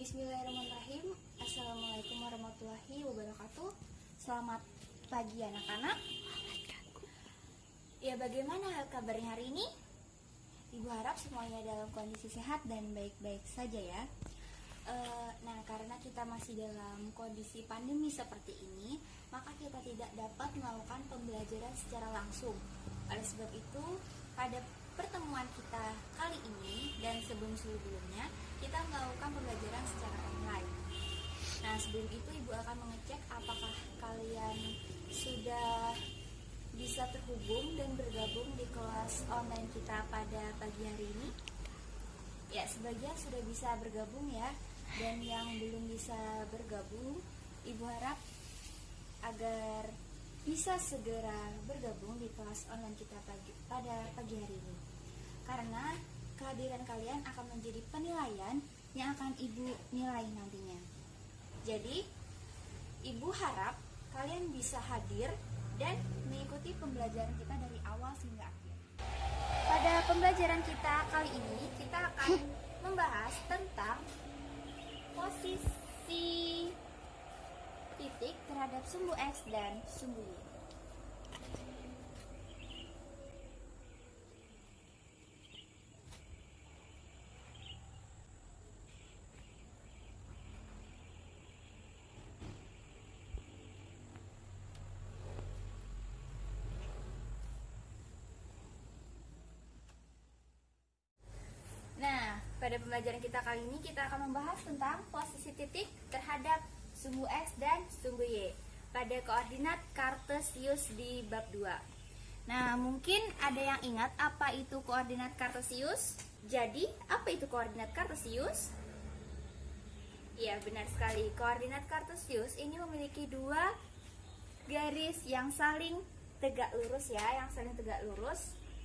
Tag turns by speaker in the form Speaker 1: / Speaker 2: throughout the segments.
Speaker 1: Bismillahirrahmanirrahim. Assalamualaikum warahmatullahi wabarakatuh. Selamat pagi anak-anak. Ya, bagaimana hal kabarnya hari ini? Ibu harap semuanya dalam kondisi sehat dan baik-baik saja ya. Nah, karena kita masih dalam kondisi pandemi seperti ini, maka kita tidak dapat melakukan pembelajaran secara langsung. Oleh sebab itu, pada pertemuan kita kali ini dan sebelum-sebelumnya, kita melakukan pembelajaran secara online. Nah, sebelum itu Ibu akan mengecek apakah kalian sudah bisa terhubung dan bergabung di kelas online kita pada pagi hari ini. Ya, sebagian sudah bisa bergabung ya, dan yang belum bisa bergabung, Ibu harap agar bisa segera bergabung di kelas online kita pada pagi hari ini. Karena kehadiran kalian akan menjadi penilaian yang akan Ibu nilai nantinya. Jadi, Ibu harap kalian bisa hadir dan mengikuti pembelajaran kita dari awal hingga akhir. Pada pembelajaran kita kali ini, kita akan membahas tentang posisi titik terhadap sumbu X dan sumbu Y. Nah, pada pembelajaran kita kali ini kita akan membahas tentang posisi titik terhadap sumbu X dan sumbu Y pada koordinat Kartesius di bab 2. Nah, mungkin ada yang ingat apa itu koordinat Kartesius? Jadi, apa itu koordinat Kartesius? Ya, benar sekali. Koordinat Kartesius ini memiliki dua garis yang saling tegak lurus ya,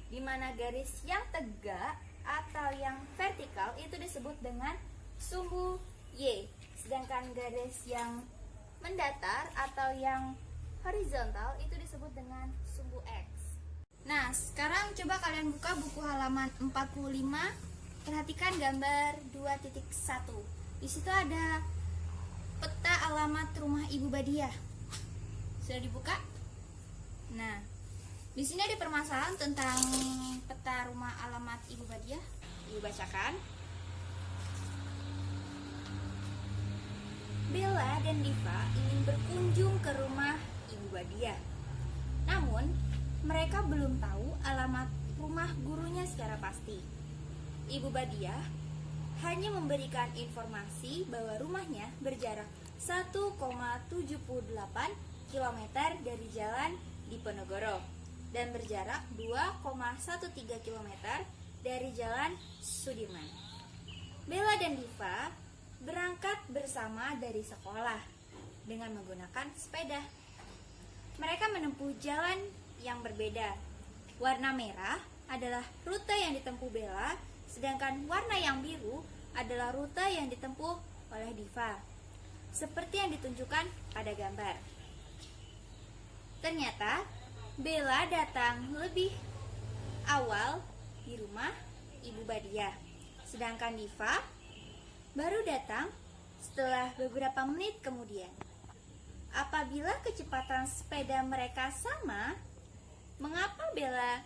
Speaker 1: di mana garis yang tegak atau yang vertikal itu disebut dengan sumbu Y, sedangkan garis yang mendatar atau yang horizontal itu disebut dengan sumbu X. Nah, sekarang coba kalian buka buku halaman 45, perhatikan gambar 2.1. Di situ ada peta alamat rumah Ibu Badiah. Sudah dibuka? Nah, di sini ada permasalahan tentang peta rumah alamat Ibu Badiah. Ibu bacakan. Bella dan Diva ingin berkunjung ke rumah Ibu Badiah. Namun, mereka belum tahu alamat rumah gurunya secara pasti. Ibu Badiah hanya memberikan informasi bahwa rumahnya berjarak 1,78 km dari jalan Diponegoro dan berjarak 2,13 km dari jalan Sudirman. Bella dan Diva berangkat bersama dari sekolah dengan menggunakan sepeda. Mereka menempuh jalan yang berbeda. Warna merah adalah rute yang ditempuh Bella, sedangkan warna yang biru adalah rute yang ditempuh oleh Diva, seperti yang ditunjukkan pada gambar. Ternyata Bella datang lebih awal di rumah Ibu Badiah, sedangkan Diva baru datang setelah beberapa menit kemudian. Apabila kecepatan sepeda mereka sama, mengapa Bella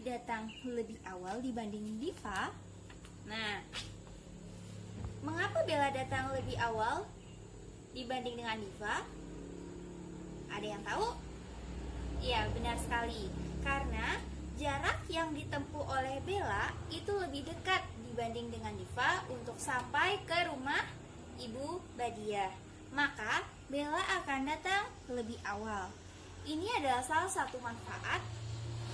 Speaker 1: datang lebih awal dibanding Diva? Nah, mengapa Bella datang lebih awal dibanding dengan Diva? Ada yang tahu? Ya, benar sekali. Karena jarak yang ditempuh oleh Bella itu lebih dekat dibanding dengan Diva untuk sampai ke rumah Ibu Badiah. Maka Bella akan datang lebih awal. Ini adalah salah satu manfaat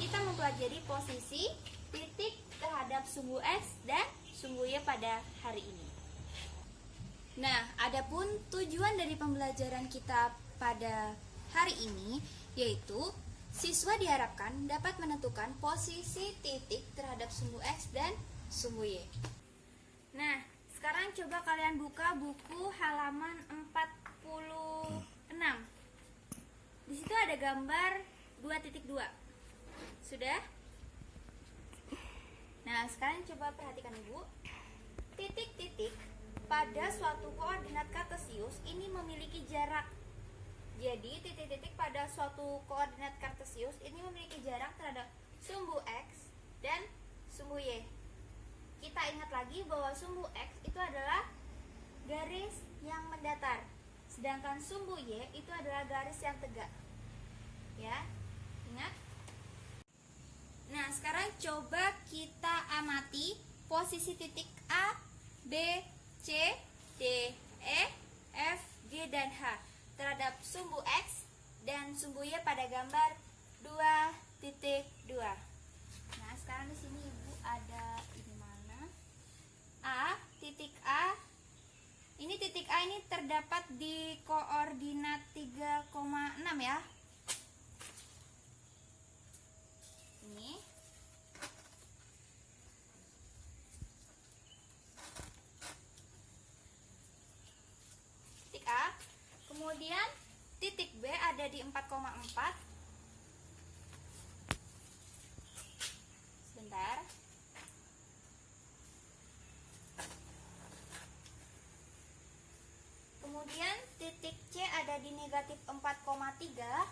Speaker 1: kita mempelajari posisi titik terhadap sumbu X dan sumbu Y pada hari ini. Nah, adapun tujuan dari pembelajaran kita pada hari ini yaitu siswa diharapkan dapat menentukan posisi titik terhadap sumbu X dan sumbu Y. Nah, sekarang coba kalian buka buku halaman 46. Di situ ada gambar 2.2. Sudah? Nah, sekarang coba perhatikan Ibu. Titik-titik pada suatu koordinat kartesius ini memiliki jarak. Jadi titik-titik pada suatu koordinat kartesius ini memiliki jarak terhadap sumbu X dan sumbu Y. Kita ingat lagi bahwa sumbu X itu adalah garis yang mendatar, sedangkan sumbu Y itu adalah garis yang tegak. Ya, ingat? Nah, sekarang coba kita amati posisi titik A, B, C, D, E, F, G, dan H terhadap sumbu X dan sumbu Y pada gambar 2.2. Nah, sekarang di sini Ibu ada ini mana? Titik A. Ini titik A ini terdapat di koordinat 3,6 ya. Ini. Titik A. Kemudian titik B ada di 4,4. Sebentar. Kemudian titik C ada di negatif 4,3.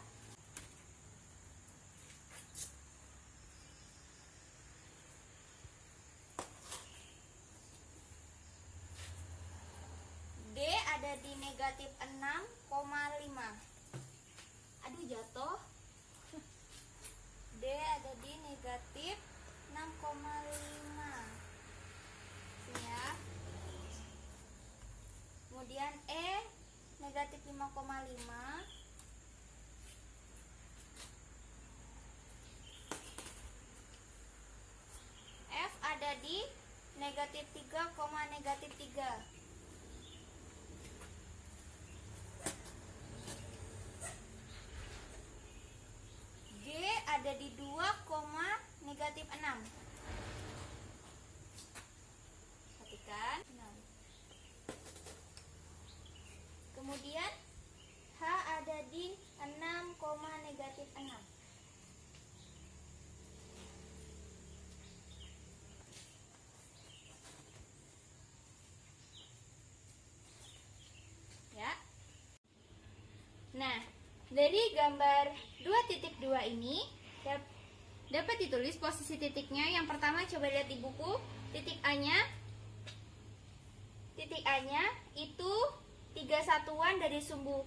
Speaker 1: D ada di negatif 6,5. Aduh, jatuh. D ada di negatif 6,5. Sini ya. Kemudian E negatif 5,5. F ada di negatif 3,3. G ada di 2,6. Perhatikan. Kemudian H ada di 6,6. Ya. Nah, dari gambar 2.2 ini dapat ditulis posisi titiknya. Yang pertama coba lihat di buku. Titik A-nya itu 3 satuan dari sumbu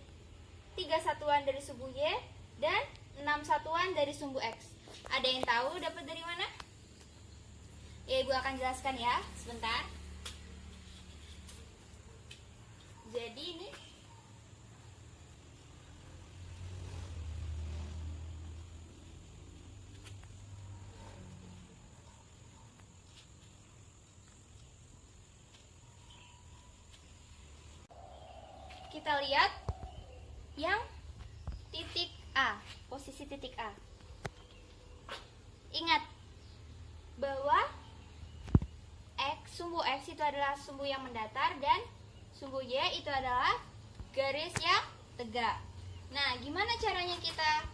Speaker 1: Y dan 6 satuan dari sumbu X. Ada yang tahu dapat dari mana? Ya, Ibu akan jelaskan ya, sebentar. Jadi ini kita lihat yang titik A, posisi titik A. Ingat bahwa sumbu X itu adalah sumbu yang mendatar dan sumbu Y itu adalah garis yang tegak. Nah, gimana caranya kita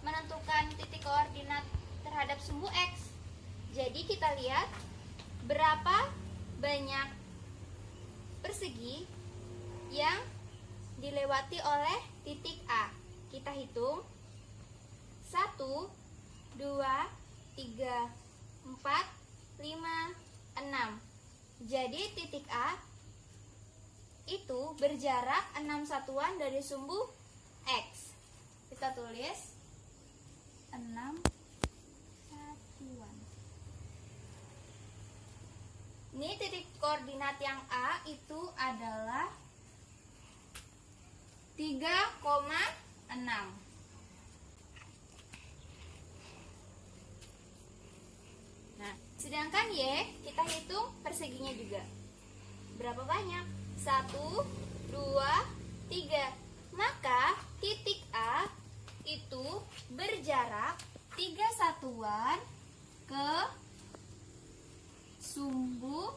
Speaker 1: menentukan titik koordinat terhadap sumbu X? Jadi kita lihat berapa banyak persegi yang dilewati oleh titik A. Kita hitung 1, 2, 3, 4, 5, 6. Jadi titik A itu berjarak 6 satuan dari sumbu X. Kita tulis 6 satuan. Ini titik koordinat yang A itu adalah 3,6. Nah, sedangkan Y kita hitung perseginya juga. Berapa banyak? 1, 2, 3. Maka titik A itu berjarak 3 satuan ke sumbu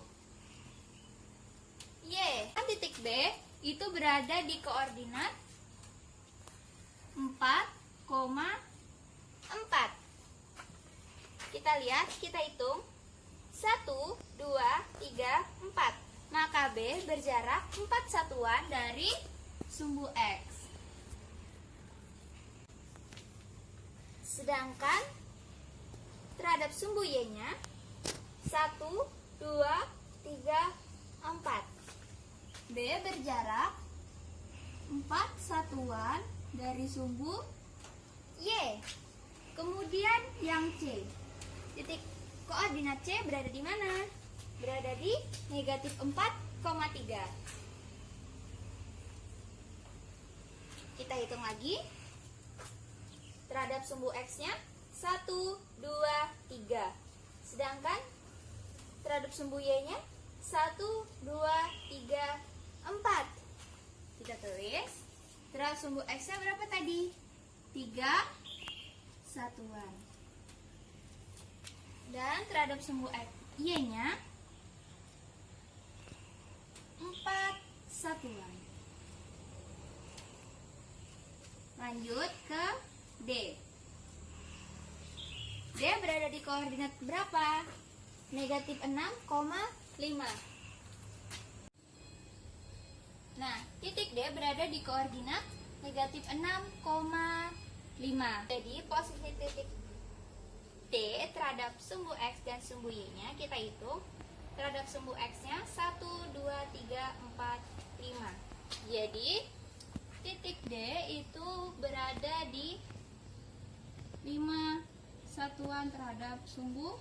Speaker 1: Y. Dan titik B itu berada di koordinat 4,4. Kita lihat, kita hitung 1, 2, 3, 4. maka B berjarak 4 satuan dari sumbu X. Sedangkan terhadap sumbu Y-nya 1, 2, 3, 4. B berjarak 4 satuan dari sumbu Y. Kemudian yang C. Titik koordinat C berada di mana? Berada di negatif 4,3. Kita hitung lagi. Terhadap sumbu X-nya 1, 2, 3. Sedangkan terhadap sumbu Y-nya 1, 2, 3, 4. Kita tulis. Terhadap sumbu X-nya berapa tadi? 3 satuan. Dan terhadap sumbu Y-nya 4 satuan. Lanjut ke D. D berada di koordinat berapa? Negatif 6,5. Nah, titik D berada di koordinat negatif 6,5. Jadi posisi titik D terhadap sumbu X dan sumbu Y-nya kita hitung. Terhadap sumbu X-nya 1, 2, 3, 4, 5. Jadi titik D itu berada di 5 satuan terhadap sumbu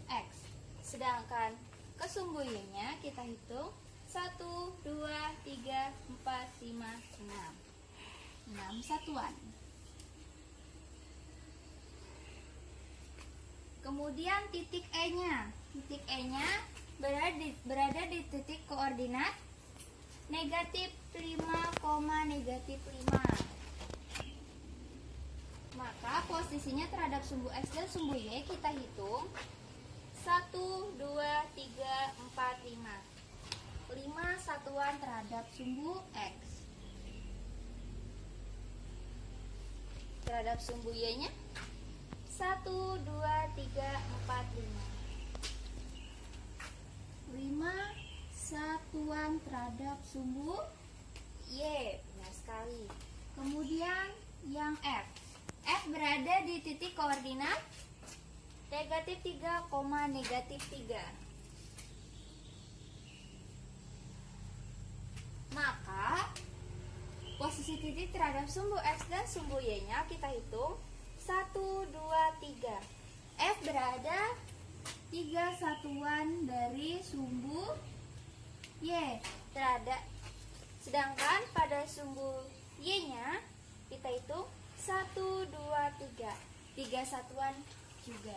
Speaker 1: X. Sedangkan ke sumbu Y-nya kita hitung 1, 2, 3, 4, 5, 6. 6 satuan. Kemudian titik E-nya. Titik E-nya berada di titik koordinat negatif 5, negatif 5. Maka posisinya terhadap sumbu X dan sumbu Y kita hitung 1, 2, 3, 4, 5. 5 satuan terhadap sumbu X. Terhadap sumbu Y-nya 1, 2, 3, 4, 5. 5 satuan terhadap sumbu Y. Benar sekali. Kemudian yang F. F berada di titik koordinat negatif 3, negatif 3. Maka posisi titik terhadap sumbu X dan sumbu Y-nya kita hitung 1, 2, 3. F berada 3 satuan dari sumbu Y. Sedangkan pada sumbu Y-nya kita hitung 1, 2, 3. 3 satuan juga.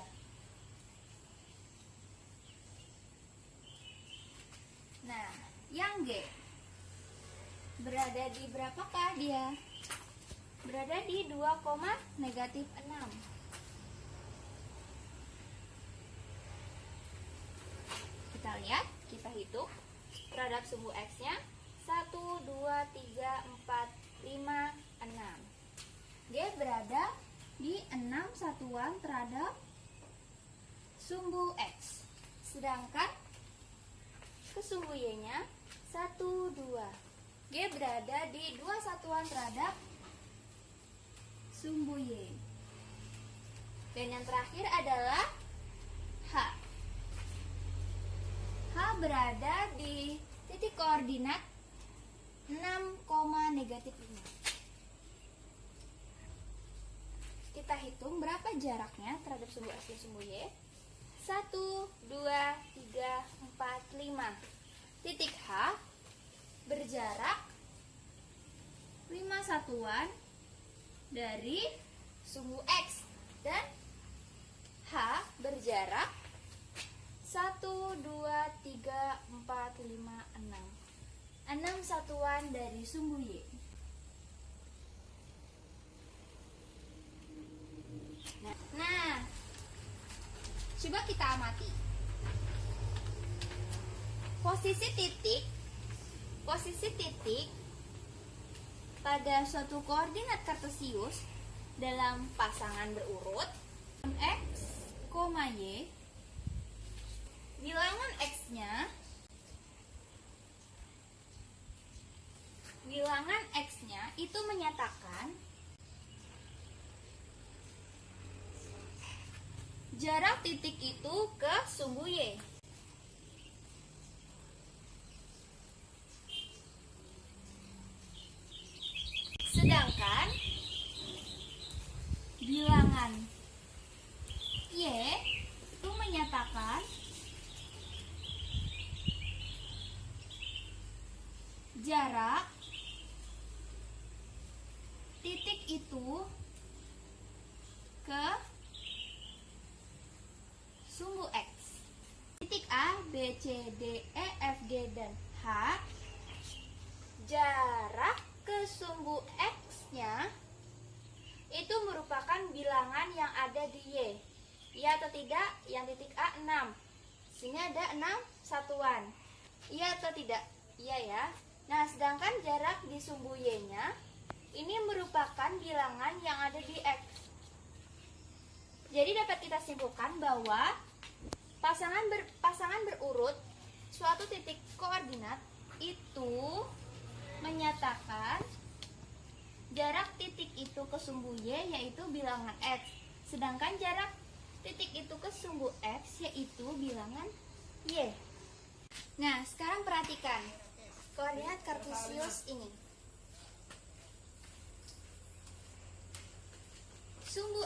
Speaker 1: Nah, yang G berada di berapakah dia? Berada di 2, negatif 6. Kita lihat, kita hitung terhadap sumbu X-nya 1, 2, 3, 4, 5, 6. G berada di 6 satuan terhadap sumbu X. Sedangkan ke sumbu Y-nya 1, 2. G berada di 2 satuan terhadap sumbu Y. Dan yang terakhir adalah H. H berada di titik koordinat 6, negatif 5. Kita hitung berapa jaraknya terhadap sumbu X dan sumbu Y. 1, 2, 3, 4, 5. Titik H berjarak 5 satuan dari sumbu X dan H berjarak 1, 2, 3, 4, 5, 6. 6 satuan dari sumbu Y. Nah, coba kita amati. Posisi titik pada suatu koordinat kartesius dalam pasangan berurut X, Y, bilangan X-nya bilangan X-nya itu menyatakan jarak titik itu ke sumbu Y. Sedangkan bilangan Y itu menyatakan jarak titik itu ke sumbu X. Titik A, B, C, D, E, F, G, dan H. Jarak ke sumbu X-nya itu merupakan bilangan yang ada di Y. Iya atau tidak? Yang titik A 6. Sini ada 6 satuan. Iya atau tidak? Iya ya. Nah, sedangkan jarak di sumbu Y-nya ini merupakan bilangan yang ada di X. Jadi dapat kita simpulkan bahwa pasangan berurut suatu titik koordinat itu menyatakan jarak titik itu ke sumbu Y yaitu bilangan X. Sedangkan jarak titik itu ke sumbu X yaitu bilangan Y. Nah, sekarang perhatikan koordinat kartesius ini. Sumbu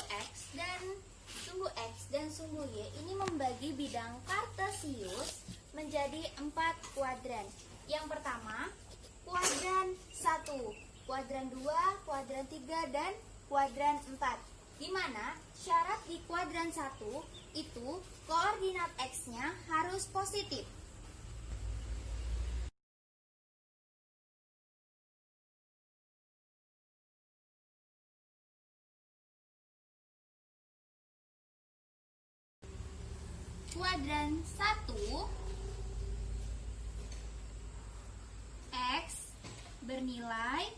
Speaker 1: X dan sumbu Y ini membagi bidang kartesius menjadi 4 kuadran. Yang pertama, kuadran 1, kuadran 2, kuadran 3, dan kuadran 4. Di mana syarat di kuadran 1 itu koordinat X-nya harus positif. Kuadran 1 X bernilai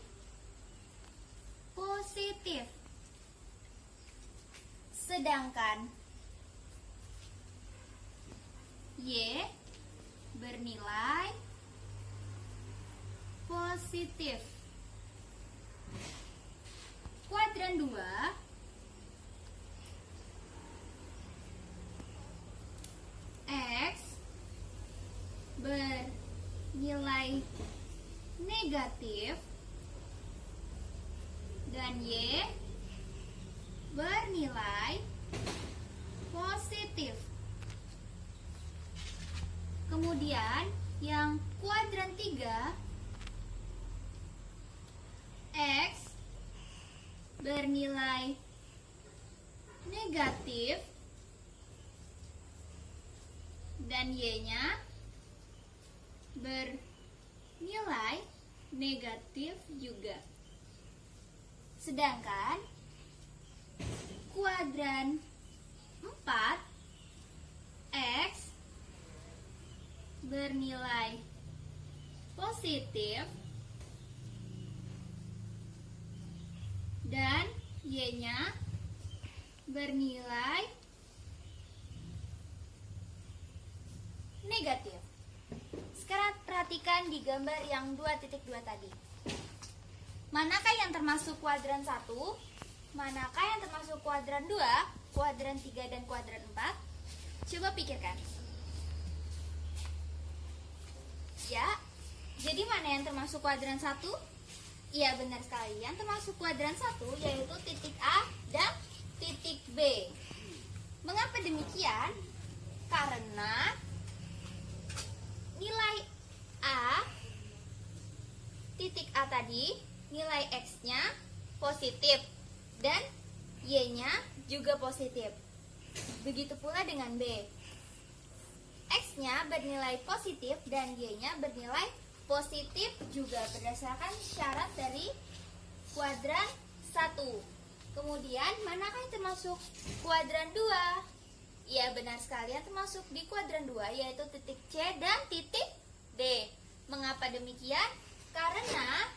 Speaker 1: positif. Sedangkan Y bernilai positif. Kuadran 2 X bernilai negatif dan Y bernilai positif. Kemudian yang kuadran 3 X bernilai negatif dan Y-nya bernilai negatif juga. Sedangkan kuadran 4 X bernilai positif dan Y-nya bernilai negatif. Sekarang perhatikan di gambar yang 2.2 tadi. Manakah yang termasuk kuadran 1? Manakah yang termasuk kuadran 2, kuadran 3, dan kuadran 4? Coba pikirkan. Ya, jadi mana yang termasuk kuadran 1? Iya, benar sekali. Yang termasuk kuadran 1 yaitu titik A dan titik B. Mengapa demikian? Karena nilai A, titik A tadi, nilai X-nya positif dan Y-nya juga positif. Begitu pula dengan B. X-nya bernilai positif dan Y-nya bernilai positif juga berdasarkan syarat dari kuadran 1. Kemudian, manakah yang termasuk kuadran 2? Ya, benar sekali, yang termasuk di kuadran 2 yaitu titik C dan titik D. Mengapa demikian? Karena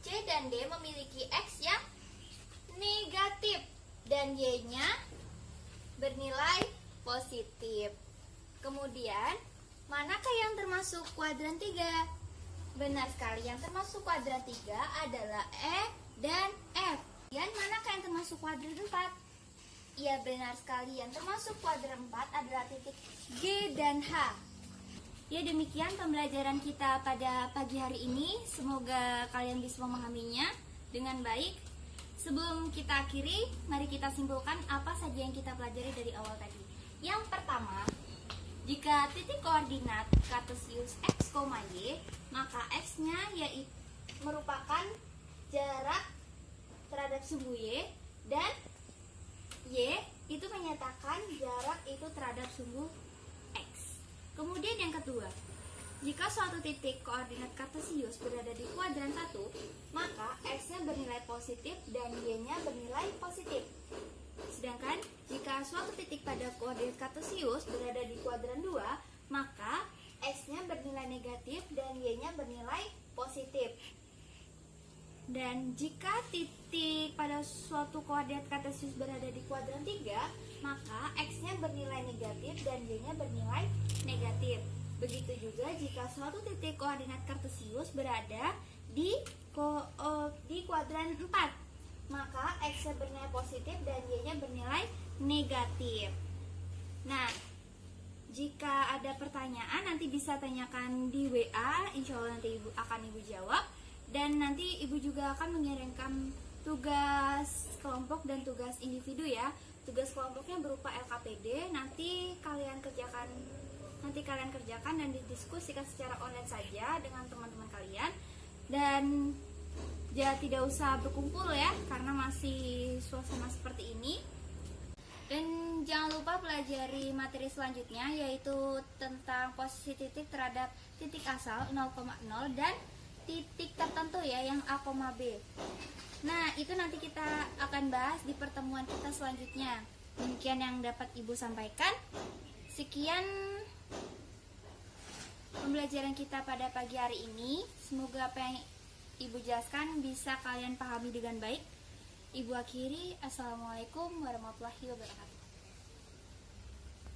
Speaker 1: C dan D memiliki X yang negatif dan Y-nya bernilai positif. Kemudian, manakah yang termasuk kuadran 3? Benar sekali, yang termasuk kuadran 3 adalah E dan F. Dan manakah yang termasuk kuadran 4? Iya, benar sekali, yang termasuk kuadran 4 adalah titik G dan H. Ya, demikian pembelajaran kita pada pagi hari ini. Semoga kalian bisa memahaminya dengan baik. Sebelum kita akhiri, mari kita simpulkan apa saja yang kita pelajari dari awal tadi. Yang pertama, jika titik koordinat kartesius x, y, maka x-nya yaitu merupakan jarak terhadap sumbu y, dan y itu menyatakan jarak itu terhadap sumbu x. Kemudian yang kedua, jika suatu titik koordinat kartesius berada di kuadran 1, maka x-nya bernilai positif dan y-nya bernilai positif. Sedangkan jika suatu titik pada koordinat kartesius berada di kuadran 2, maka x-nya bernilai negatif dan y-nya bernilai positif. Dan jika titik pada suatu koordinat kartesius berada di kuadran 3, maka x-nya bernilai negatif dan y-nya bernilai negatif. Begitu juga jika suatu titik koordinat kartesius berada di kuadran 4, maka x-nya bernilai positif dan y-nya bernilai negatif. Nah, jika ada pertanyaan nanti bisa tanyakan di WA, insya Allah nanti ibu akan jawab. Dan nanti ibu juga akan mengirimkan tugas kelompok dan tugas individu ya. Tugas kelompoknya berupa LKPD, nanti kalian kerjakan dan didiskusikan secara online saja dengan teman-teman kalian. Dan ya tidak usah berkumpul ya, karena masih suasana seperti ini. Dan jangan lupa pelajari materi selanjutnya, yaitu tentang posisi titik terhadap titik asal 0,0 dan titik tertentu ya, yang A, B. Nah, itu nanti kita akan bahas di pertemuan kita selanjutnya. Demikian yang dapat ibu sampaikan. Sekian pembelajaran kita pada pagi hari ini. Semoga apa yang ibu jelaskan bisa kalian pahami dengan baik. Ibu akhiri, assalamualaikum warahmatullahi wabarakatuh.